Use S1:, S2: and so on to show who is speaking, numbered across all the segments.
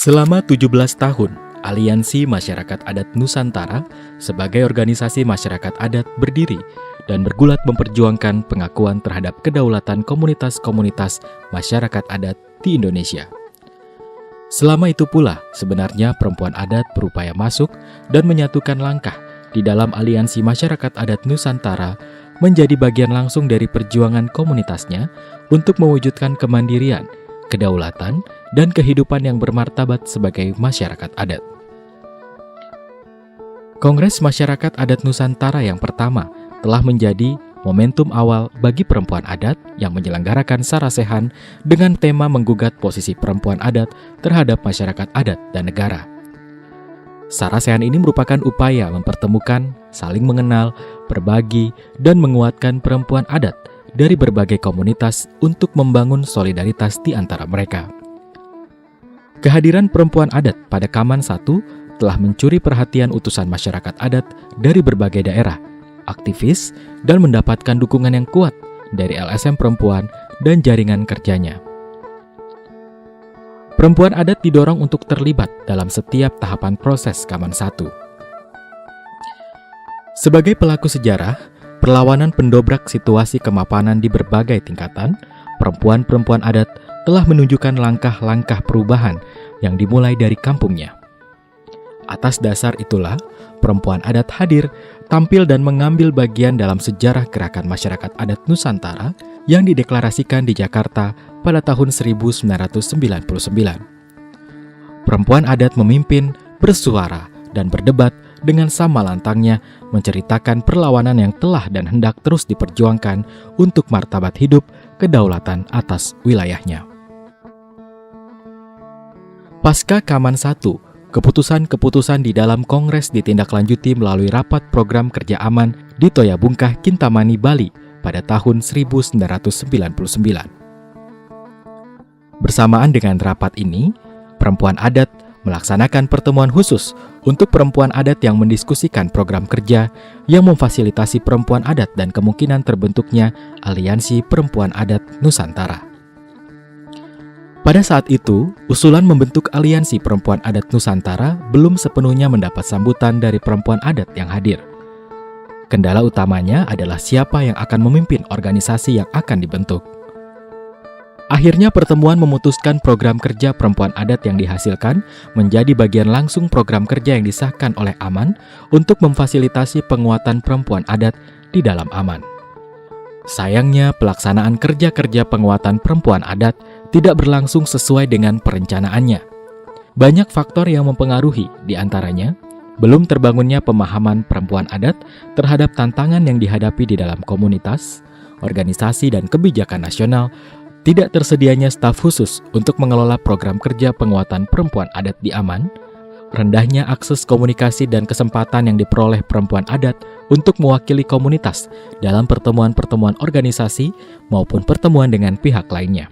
S1: Selama 17 tahun, Aliansi Masyarakat Adat Nusantara sebagai organisasi masyarakat adat berdiri dan bergulat memperjuangkan pengakuan terhadap kedaulatan komunitas-komunitas masyarakat adat di Indonesia. Selama itu pula, sebenarnya perempuan adat berupaya masuk dan menyatukan langkah di dalam Aliansi Masyarakat Adat Nusantara menjadi bagian langsung dari perjuangan komunitasnya untuk mewujudkan kemandirian, kedaulatan, dan kehidupan yang bermartabat sebagai masyarakat adat. Kongres Masyarakat Adat Nusantara yang pertama telah menjadi momentum awal bagi perempuan adat yang menyelenggarakan sarasehan dengan tema menggugat posisi perempuan adat terhadap masyarakat adat dan negara. Sarasehan ini merupakan upaya mempertemukan, saling mengenal, berbagi, dan menguatkan perempuan adat dari berbagai komunitas untuk membangun solidaritas di antara mereka. Kehadiran perempuan adat pada Kaman 1 telah mencuri perhatian utusan masyarakat adat dari berbagai daerah, aktivis, dan mendapatkan dukungan yang kuat dari LSM perempuan dan jaringan kerjanya. Perempuan adat didorong untuk terlibat dalam setiap tahapan proses Kaman 1. Sebagai pelaku sejarah, perlawanan pendobrak situasi kemapanan di berbagai tingkatan, perempuan-perempuan adat telah menunjukkan langkah-langkah perubahan yang dimulai dari kampungnya. Atas dasar itulah, perempuan adat hadir, tampil dan mengambil bagian dalam sejarah gerakan masyarakat adat Nusantara yang dideklarasikan di Jakarta pada tahun 1999. Perempuan adat memimpin, bersuara, dan berdebat dengan sama lantangnya menceritakan perlawanan yang telah dan hendak terus diperjuangkan untuk martabat hidup kedaulatan atas wilayahnya. Pasca Kaman 1, keputusan-keputusan di dalam Kongres ditindaklanjuti melalui rapat program kerja aman di Toyabungkah, Kintamani, Bali pada tahun 1999. Bersamaan dengan rapat ini, perempuan adat melaksanakan pertemuan khusus untuk perempuan adat yang mendiskusikan program kerja yang memfasilitasi perempuan adat dan kemungkinan terbentuknya Aliansi Perempuan Adat Nusantara. Pada saat itu, usulan membentuk Aliansi Perempuan Adat Nusantara belum sepenuhnya mendapat sambutan dari perempuan adat yang hadir. Kendala utamanya adalah siapa yang akan memimpin organisasi yang akan dibentuk. Akhirnya pertemuan memutuskan program kerja perempuan adat yang dihasilkan menjadi bagian langsung program kerja yang disahkan oleh Aman untuk memfasilitasi penguatan perempuan adat di dalam Aman. Sayangnya, pelaksanaan kerja-kerja penguatan perempuan adat tidak berlangsung sesuai dengan perencanaannya. Banyak faktor yang mempengaruhi, di antaranya belum terbangunnya pemahaman perempuan adat terhadap tantangan yang dihadapi di dalam komunitas, organisasi, dan kebijakan nasional, tidak tersedianya staf khusus untuk mengelola program kerja penguatan perempuan adat di Aman, rendahnya akses komunikasi dan kesempatan yang diperoleh perempuan adat untuk mewakili komunitas dalam pertemuan-pertemuan organisasi maupun pertemuan dengan pihak lainnya.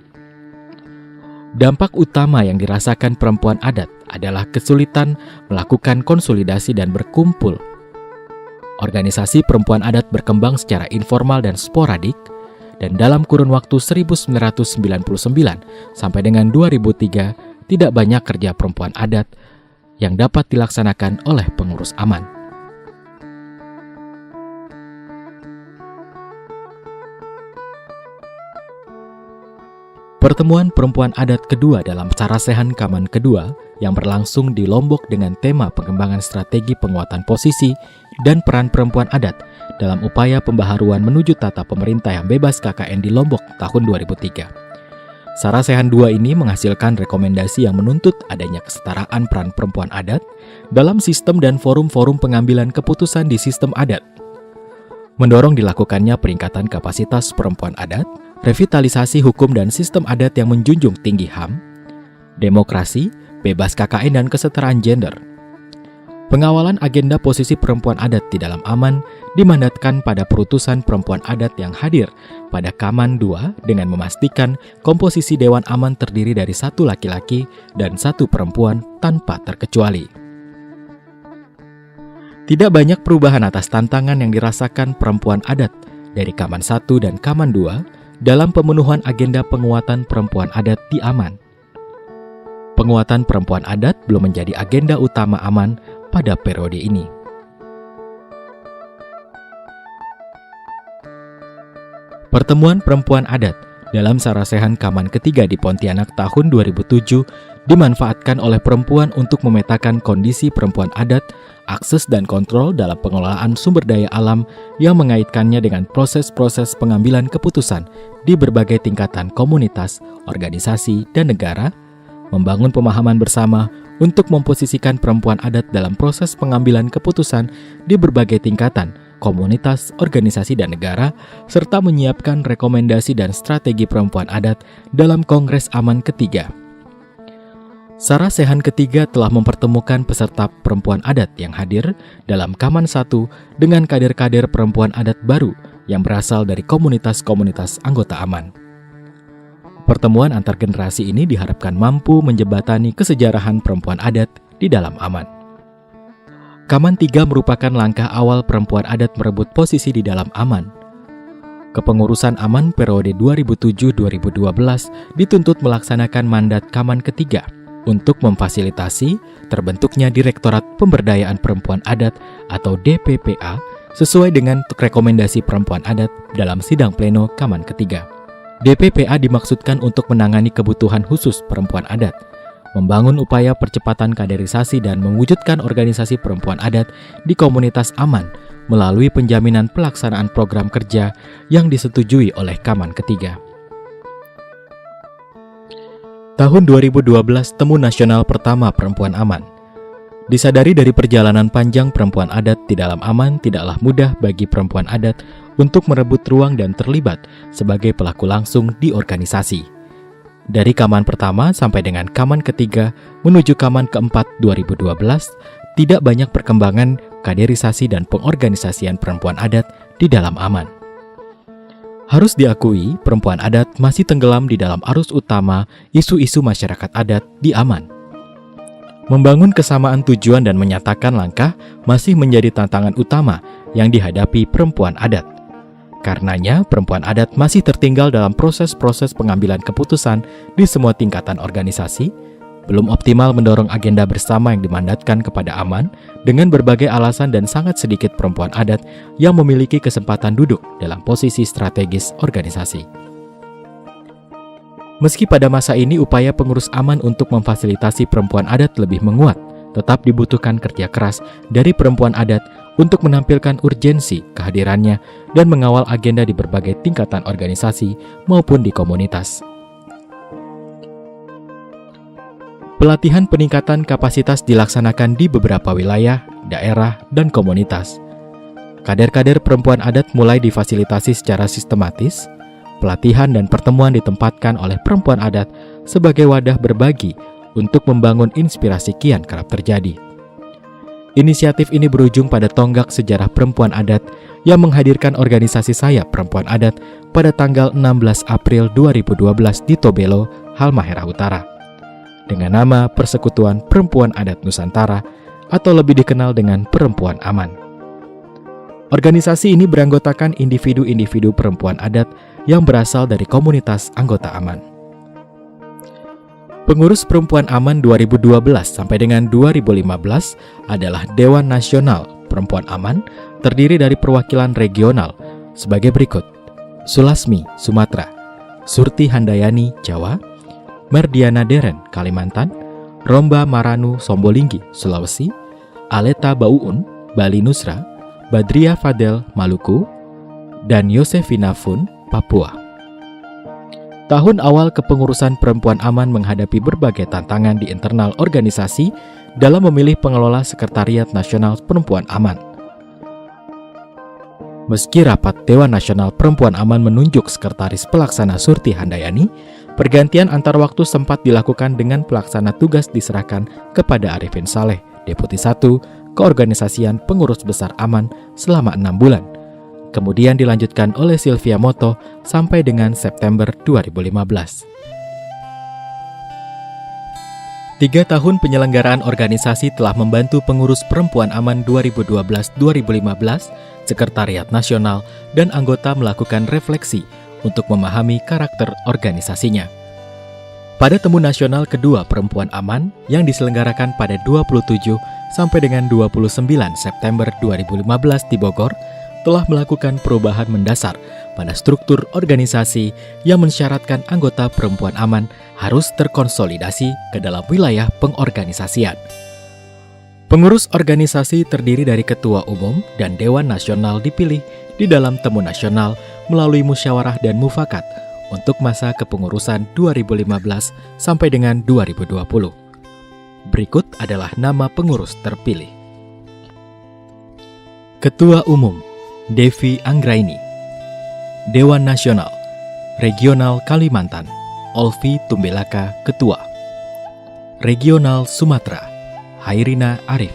S1: Dampak utama yang dirasakan perempuan adat adalah kesulitan melakukan konsolidasi dan berkumpul. Organisasi perempuan adat berkembang secara informal dan sporadik, dan dalam kurun waktu 1999 sampai dengan 2003 tidak banyak kerja perempuan adat yang dapat dilaksanakan oleh pengurus Aman. Pertemuan perempuan adat kedua dalam sarasehan Kaman kedua yang berlangsung di Lombok dengan tema pengembangan strategi penguatan posisi dan peran perempuan adat dalam upaya pembaharuan menuju tata pemerintah yang bebas KKN di Lombok tahun 2003. Sarasehan 2 ini menghasilkan rekomendasi yang menuntut adanya kesetaraan peran perempuan adat dalam sistem dan forum-forum pengambilan keputusan di sistem adat, mendorong dilakukannya peningkatan kapasitas perempuan adat, revitalisasi hukum dan sistem adat yang menjunjung tinggi HAM, demokrasi, bebas KKN dan kesetaraan gender. Pengawalan agenda posisi perempuan adat di dalam Aman dimandatkan pada perutusan perempuan adat yang hadir pada Kaman 2 dengan memastikan komposisi Dewan Aman terdiri dari 1 laki-laki dan 1 perempuan tanpa terkecuali. Tidak banyak perubahan atas tantangan yang dirasakan perempuan adat dari Kaman 1 dan Kaman 2 dalam pemenuhan agenda penguatan perempuan adat di Aman. penguatan perempuan adat belum menjadi agenda utama Aman pada periode ini. Pertemuan perempuan adat dalam Sarasehan Kaman ketiga di Pontianak tahun 2007 dimanfaatkan oleh perempuan untuk memetakan kondisi perempuan adat, akses dan kontrol dalam pengelolaan sumber daya alam yang mengaitkannya dengan proses-proses pengambilan keputusan di berbagai tingkatan komunitas, organisasi, dan negara, membangun pemahaman bersama untuk memposisikan perempuan adat dalam proses pengambilan keputusan di berbagai tingkatan, komunitas, organisasi, dan negara, serta menyiapkan rekomendasi dan strategi perempuan adat dalam Kongres Aman ketiga. Sarasehan ketiga telah mempertemukan peserta perempuan adat yang hadir dalam Kaman 1 dengan kader-kader perempuan adat baru yang berasal dari komunitas-komunitas anggota Aman. Pertemuan antar generasi ini diharapkan mampu menjembatani kesejarahan perempuan adat di dalam Aman. Kaman 3 merupakan langkah awal perempuan adat merebut posisi di dalam Aman. Kepengurusan Aman periode 2007-2012 dituntut melaksanakan mandat Kaman ketiga untuk memfasilitasi terbentuknya Direktorat Pemberdayaan Perempuan Adat atau DPPA sesuai dengan rekomendasi perempuan adat dalam sidang pleno Kaman ketiga. DPPA dimaksudkan untuk menangani kebutuhan khusus perempuan adat, membangun upaya percepatan kaderisasi dan mewujudkan organisasi perempuan adat di komunitas Aman melalui penjaminan pelaksanaan program kerja yang disetujui oleh Kaman ketiga. Tahun 2012 Temu Nasional Pertama Perempuan Aman. Disadari dari perjalanan panjang perempuan adat di dalam Aman tidaklah mudah bagi perempuan adat untuk merebut ruang dan terlibat sebagai pelaku langsung di organisasi. Dari Kaman pertama sampai dengan Kaman ketiga menuju Kaman keempat 2012, tidak banyak perkembangan kaderisasi dan pengorganisasian perempuan adat di dalam Aman. Harus diakui, perempuan adat masih tenggelam di dalam arus utama isu-isu masyarakat adat di Aman. Membangun kesamaan tujuan dan menyatakan langkah masih menjadi tantangan utama yang dihadapi perempuan adat. Karenanya, perempuan adat masih tertinggal dalam proses-proses pengambilan keputusan di semua tingkatan organisasi, belum optimal mendorong agenda bersama yang dimandatkan kepada Aman dengan berbagai alasan dan sangat sedikit perempuan adat yang memiliki kesempatan duduk dalam posisi strategis organisasi. Meski pada masa ini upaya pengurus Aman untuk memfasilitasi perempuan adat lebih menguat, tetap dibutuhkan kerja keras dari perempuan adat untuk menampilkan urgensi kehadirannya dan mengawal agenda di berbagai tingkatan organisasi maupun di komunitas. Pelatihan peningkatan kapasitas dilaksanakan di beberapa wilayah, daerah, dan komunitas. Kader-kader perempuan adat mulai difasilitasi secara sistematis. Pelatihan dan pertemuan ditempatkan oleh perempuan adat sebagai wadah berbagi untuk membangun inspirasi kian kerap terjadi. Inisiatif ini berujung pada tonggak sejarah perempuan adat yang menghadirkan organisasi sayap perempuan adat pada tanggal 16 April 2012 di Tobelo, Halmahera Utara, dengan nama Persekutuan Perempuan Adat Nusantara atau lebih dikenal dengan Perempuan Aman. Organisasi ini beranggotakan individu-individu perempuan adat yang berasal dari komunitas anggota Aman. Pengurus Perempuan Aman 2012 sampai dengan 2015 adalah Dewan Nasional Perempuan Aman, terdiri dari perwakilan regional sebagai berikut: Sulasmi, Sumatera; Surti Handayani, Jawa; Merdiana Deren, Kalimantan; Romba Maranu, Sombolinggi, Sulawesi; Aleta Bauun, Bali Nusra; Badria Fadel, Maluku; dan Yosefina Fun, Papua. Tahun awal kepengurusan Perempuan Aman menghadapi berbagai tantangan di internal organisasi dalam memilih pengelola Sekretariat Nasional Perempuan Aman. Meski rapat Dewan Nasional Perempuan Aman menunjuk Sekretaris Pelaksana Surti Handayani, pergantian antar waktu sempat dilakukan dengan pelaksana tugas diserahkan kepada Arifin Saleh, Deputi 1, Keorganisasian Pengurus Besar Aman selama 6 bulan. Kemudian dilanjutkan oleh Sylvia Moto sampai dengan September 2015. 3 tahun penyelenggaraan organisasi telah membantu pengurus Perempuan Aman 2012-2015, Sekretariat Nasional, dan anggota melakukan refleksi untuk memahami karakter organisasinya. Pada Temu Nasional kedua Perempuan Aman yang diselenggarakan pada 27 sampai dengan 29 September 2015 di Bogor, telah melakukan perubahan mendasar pada struktur organisasi yang mensyaratkan anggota Perempuan Aman harus terkonsolidasi ke dalam wilayah pengorganisasian. Pengurus organisasi terdiri dari Ketua Umum dan Dewan Nasional dipilih di dalam Temu Nasional melalui musyawarah dan mufakat untuk masa kepengurusan 2015 sampai dengan 2020. Berikut adalah nama pengurus terpilih. Ketua Umum Devi Anggraini. Dewan Nasional Regional Kalimantan Olvi Tumbelaka Ketua. Regional Sumatera Hairina Arif.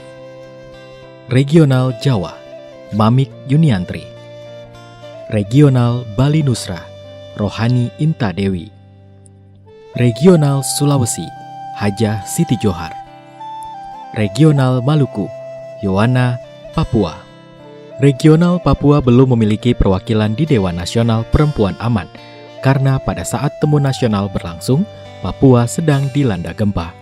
S1: Regional Jawa Mamik Yuniantri. Regional Bali Nusra Rohani Inta Dewi. Regional Sulawesi Hajah Siti Johar. Regional Maluku Yowana Papua. Regional Papua belum memiliki perwakilan di Dewan Nasional Perempuan Aman karena pada saat Temu Nasional berlangsung, Papua sedang dilanda gempa.